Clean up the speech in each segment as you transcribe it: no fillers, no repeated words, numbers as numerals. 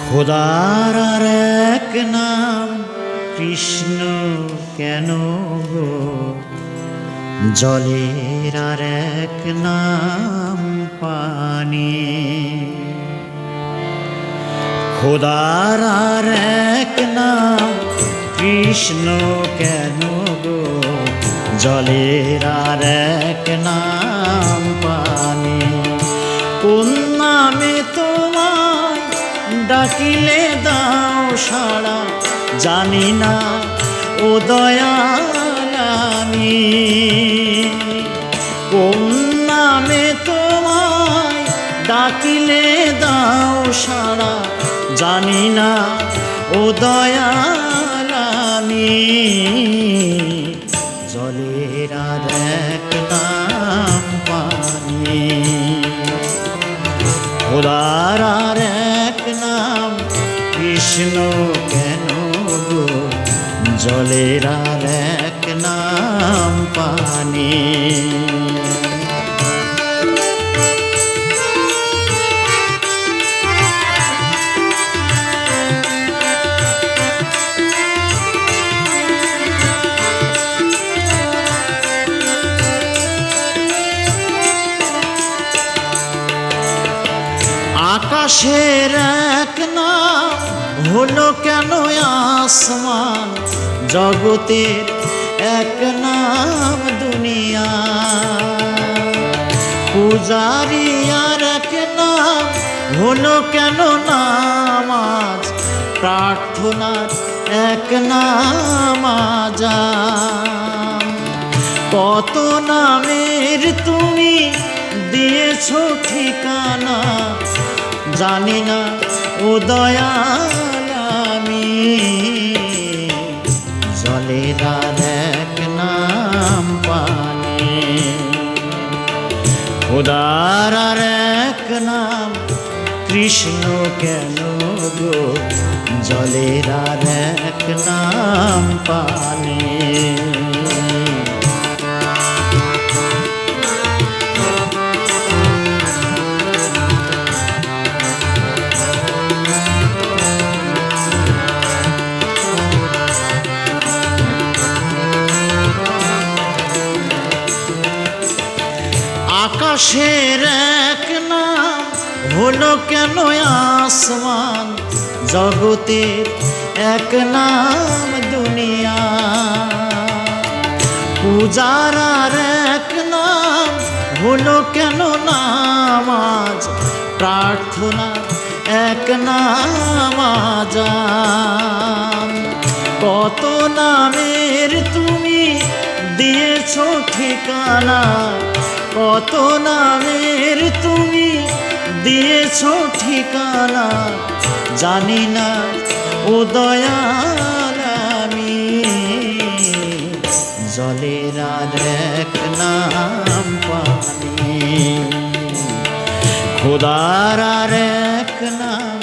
খোদার আর এক নাম কৃষ্ণ কেন গো, জলের আর এক নাম পানি। খোদার আর এক নাম কৃষ্ণ কেন গো, জলের আর এক নাম পানি। কোন নামে তোমায় ডাকিলে দাও সাড়া, জানি না ও দয়াল আমি। কোন নামে তোমায় ডাকিলে দাও সাড়া, জানি না ও দয়াল আমি। জলের আর এক নাম পানি, খোদার আর এক নাম কৃষ্ণ কেন গো, জলের আর এক নাম পানি। আকাশের এক নাম হলো কেন আসমান, জগতের এক নাম দুনিয়া। পূজারি আর এক নাম হলো কেন নামাজ, প্রার্থনার এক নাম আযান। কত নামের তুমি দিয়েছ ঠিকানা, জানি না ও দয়াল আমি। জলের আর এক নাম পানি, খোদার আর এক নাম কৃষ্ণ কেন গো, জলের আর এক নাম পানি। আকাশের এক নাম হলো কেন আসমান, জগতের এক নাম দুনিয়া। পূজার আর এক নাম হলো কেন নামাজ, প্রার্থনার এক নাম আযান। কত নামের তুমি দিয়েছ ঠিকানা, কত নামের তুমি দিয়েছ ঠিকানা, জানি না ও দয়াল আমি। জলের আর এক নাম পানি, খোদার আর এক নাম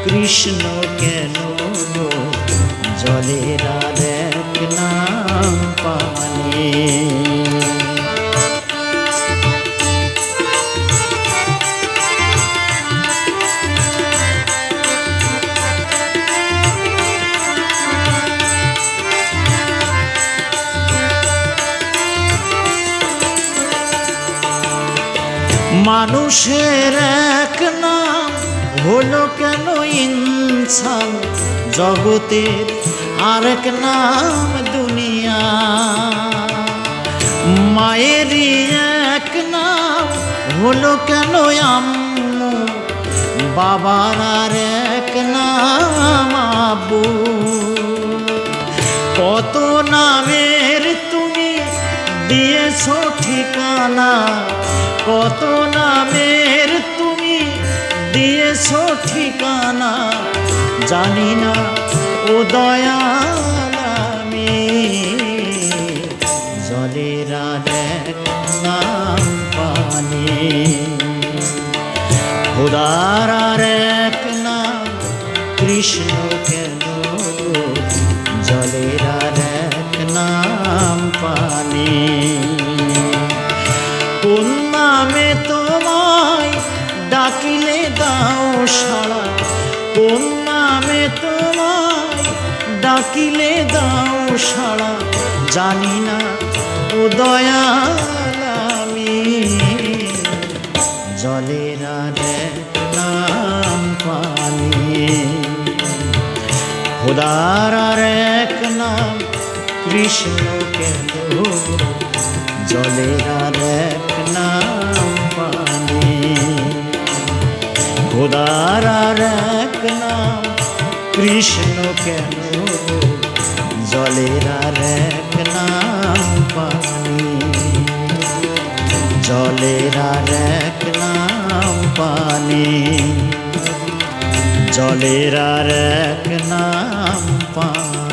কৃষ্ণ কেন গো, জলের আর এক নাম পানি। মানুষের এক নাম হলো কেন ইনসান, জগতের আরেক নাম দুনিয়া। মায়েরই এক নাম হলো কেন আম্মু, বাবার আর এক নাম আব্বু। কত নামের তুমি দিয়েছ ঠিকানা, কত নামের তুমি দিয়েছ ঠিকানা, জানি না ও দয়াল আমি। জলের আর এক নাম পানি, খোদার আর এক নাম কৃষ্ণ কেন গো, জলের আর এক নাম পানি। কোন নামে তোমায় ডাকিলে দাও সাড়া, কোন নামে তোমায় ডাকিলে দাও সাড়া জানি না ও দয়াল আমি। জলের আর এক নাম পানি, খোদার আর এক নাম কৃষ্ণ কেন, জলের আর এক নাম পানি। খোদার আর এক নাম কৃষ্ণ কেন, জলের আর এক নাম পানি। জলের আর এক নাম পানি, জলের আর এক নাম পানি।